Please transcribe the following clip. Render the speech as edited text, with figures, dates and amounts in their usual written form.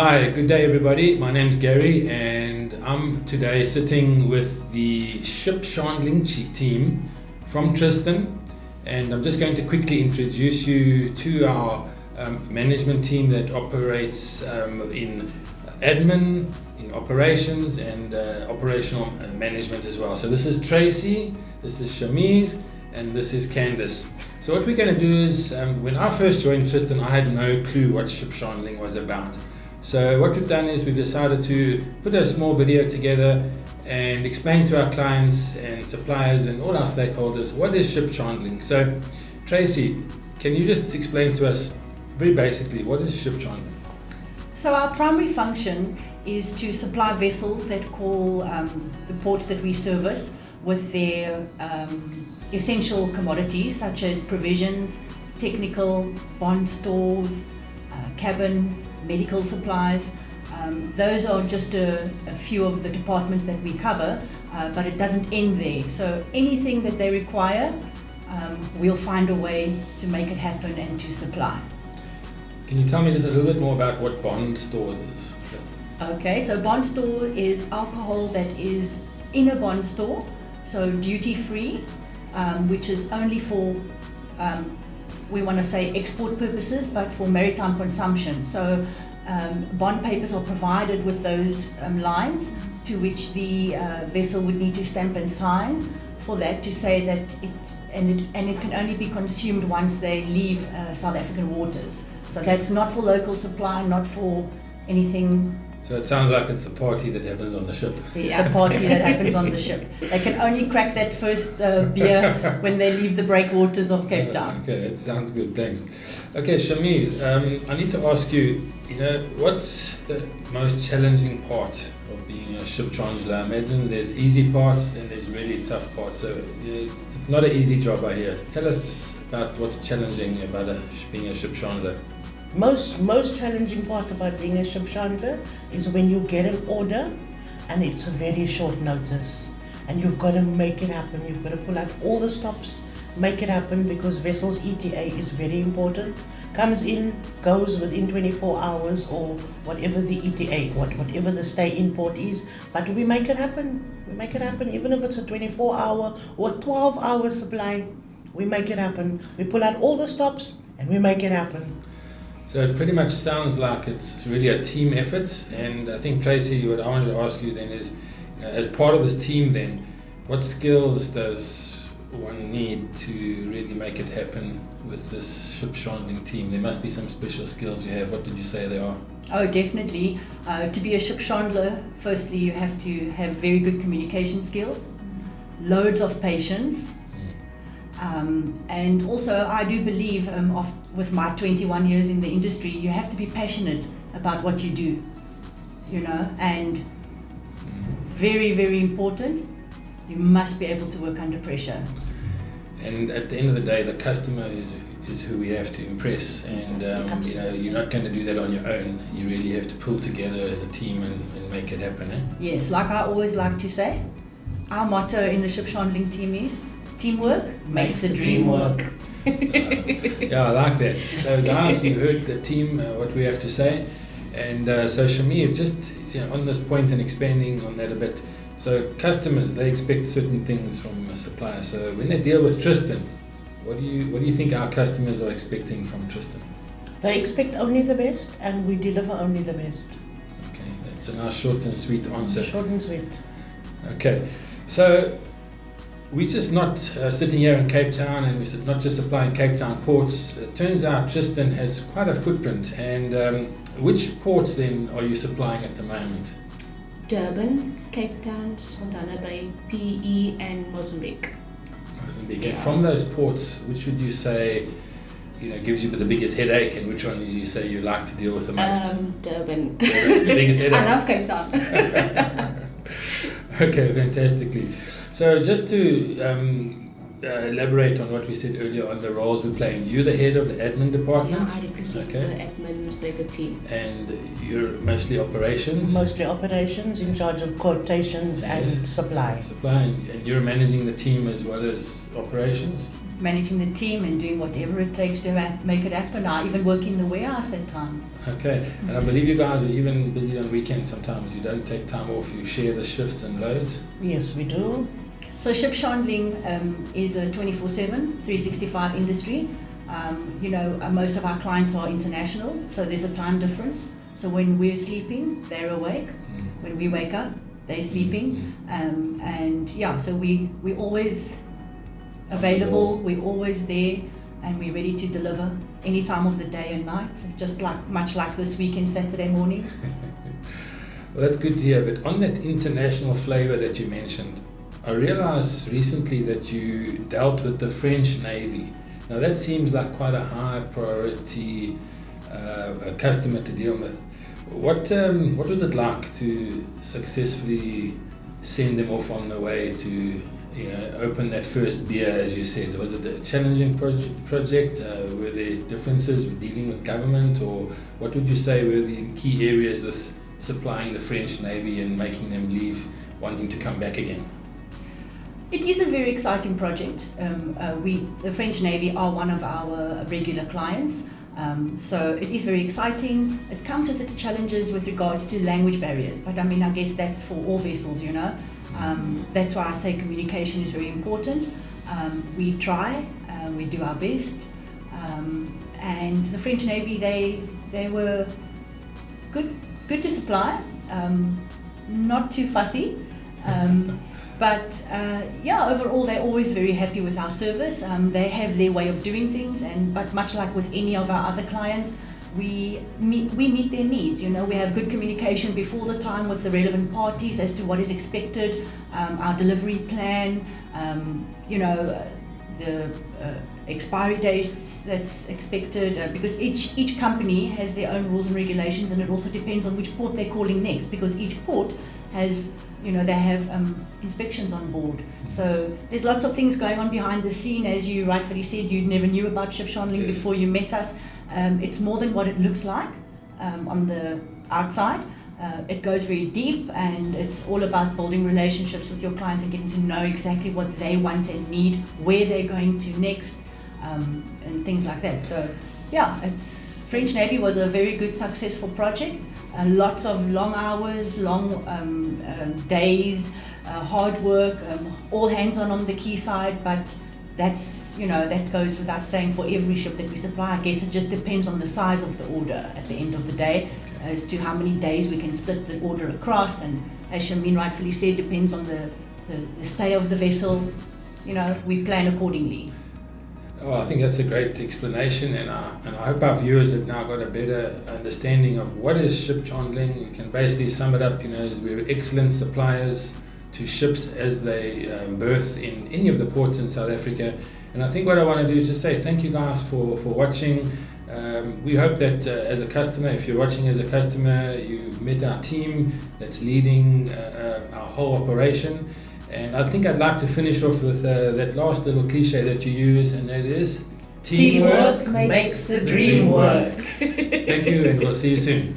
Hi, good day everybody. My name's Gary and I'm today sitting with the ship Chandling team from Tristan, and I'm just going to quickly introduce you to our management team that operates in admin, in operations and operational management as well. So this is Tracy, this is Shamir, and this is Candice. So what we're going to do is, when I first joined Tristan, I had no clue what ship Chandling was about. So what we've done is we've decided to put a small video together and explain to our clients and suppliers and all our stakeholders what is ship Chandling. So Tracy, can you just explain to us very basically what is ship Chandling? So our primary function is to supply vessels that call the ports that we service with their essential commodities such as provisions, technical, bond stores, cabin, medical supplies. Those are just a few of the departments that we cover, but it doesn't end there. So anything that they require, we'll find a way to make it happen and to supply. Can you tell me just a little bit more about what bond stores is? Okay, so bond store is alcohol that is in a bond store, so duty free, which is only for we want to say export purposes, but for maritime consumption. So bond papers are provided with those lines to which the vessel would need to stamp and sign for that to say that it can only be consumed once they leave South African waters. So that's not for local supply, not for anything. So it sounds like it's the party that happens on the ship. It's the party that happens on the ship. They can only crack that first beer when they leave the breakwaters of Cape Town. Okay, it sounds good, thanks. Okay, Shamir, I need to ask you, what's the most challenging part of being a ship chandler? I imagine there's easy parts and there's really tough parts. So it's not an easy job, I hear. Tell us about what's challenging about being a ship chandler. Most challenging part about being a ship chandler is when you get an order and it's a very short notice and you've got to make it happen. You've got to pull out all the stops, make it happen, because vessels ETA is very important. Comes in, goes within 24 hours or whatever the ETA, whatever the stay in port is, but we make it happen. We make it happen even if it's a 24-hour or 12-hour supply. We make it happen. We pull out all the stops and we make it happen. So it pretty much sounds like it's really a team effort, and I think, Tracy, what I wanted to ask you then is, as part of this team then, what skills does one need to really make it happen with this ship chandling team? There must be some special skills you have. What did you say they are? Oh, definitely. To be a ship chandler, firstly, you have to have very good communication skills, loads of patience, and also I do believe with my 21 years in the industry, you have to be passionate about what you do, and very, very important, you must be able to work under pressure. And at the end of the day, the customer is who we have to impress, and you're not going to do that on your own. You really have to pull together as a team and make it happen. Yes, like I always like to say, our motto in the ship chandling team is teamwork makes the dream work. Yeah, I like that. So guys, you heard the team, what we have to say. And so Shamir, just on this point and expanding on that a bit. So customers, they expect certain things from a supplier. So when they deal with Tristan, what do you think our customers are expecting from Tristan? They expect only the best and we deliver only the best. Okay, that's a nice short and sweet answer. Short and sweet. Okay, so we're just not sitting here in Cape Town, and we're not just supplying Cape Town ports. It turns out Tristan has quite a footprint. And which ports then are you supplying at the moment? Durban, Cape Town, Saldanha Bay, PE and Mozambique. Mozambique. And from those ports, which would you say gives you the biggest headache, and which one do you say you like to deal with the most? Durban. The biggest headache? I love Cape Town. Okay, fantastically. So just to elaborate on what we said earlier on the roles we're playing, you're the head of the admin department? Yeah, I represent the administrative team. And you're mostly operations? Mostly operations, in charge of quotations and supply. Supply, and you're managing the team as well as operations? managing the team and doing whatever it takes to make it happen. I even work in the warehouse at times. Okay, and I believe you guys are even busy on weekends sometimes. You don't take time off, you share the shifts and loads. Yes, we do. So Ship Chandling is a 24/7, 365 industry. Most of our clients are international, so there's a time difference. So when we're sleeping, they're awake. When we wake up, they're sleeping. So we're always available, we're always there, and we're ready to deliver any time of the day and night, much like this weekend, Saturday morning. Well, that's good to hear. But on that international flavor that you mentioned, I realized recently that you dealt with the French Navy. Now that seems like quite a high priority customer to deal with. What was it like to successfully send them off on the way to open that first beer, as you said? Was it a challenging project? Were there differences with dealing with government, or what would you say were the key areas with supplying the French Navy and making them leave wanting to come back again? It is a very exciting project. The French Navy are one of our regular clients. So it is very exciting. It comes with its challenges with regards to language barriers, but I guess that's for all vessels, That's why I say communication is very important. We try, we do our best, and the French Navy, they were good to supply, not too fussy. But overall they're always very happy with our service. They have their way of doing things, but much like with any of our other clients, we meet their needs. We have good communication before the time with the relevant parties as to what is expected, our delivery plan, the expiry dates that's expected, because each company has their own rules and regulations, and it also depends on which port they're calling next, because each port has they have inspections on board. So there's lots of things going on behind the scene. As you rightfully said, you never knew about Ship Chandling before you met us. It's more than what it looks like on the outside. It goes very deep, and it's all about building relationships with your clients and getting to know exactly what they want and need, where they're going to next, and things like that. So French Navy was a very good, successful project. Lots of long hours, long days, hard work, all hands on the quayside, but that's, that goes without saying for every ship that we supply. I guess it just depends on the size of the order at the end of the day, as to how many days we can split the order across, and as Shamin rightfully said, depends on the stay of the vessel. We plan accordingly. Oh, I think that's a great explanation, and I hope our viewers have now got a better understanding of what is ship chandling. You can basically sum it up, as we're excellent suppliers to ships as they berth in any of the ports in South Africa. And I think what I want to do is just say thank you guys for watching. We hope that as a customer, if you're watching as a customer, you've met our team that's leading our whole operation. And I think I'd like to finish off with that last little cliche that you use, and that is Teamwork makes the dream work. Thank you, and we'll see you soon.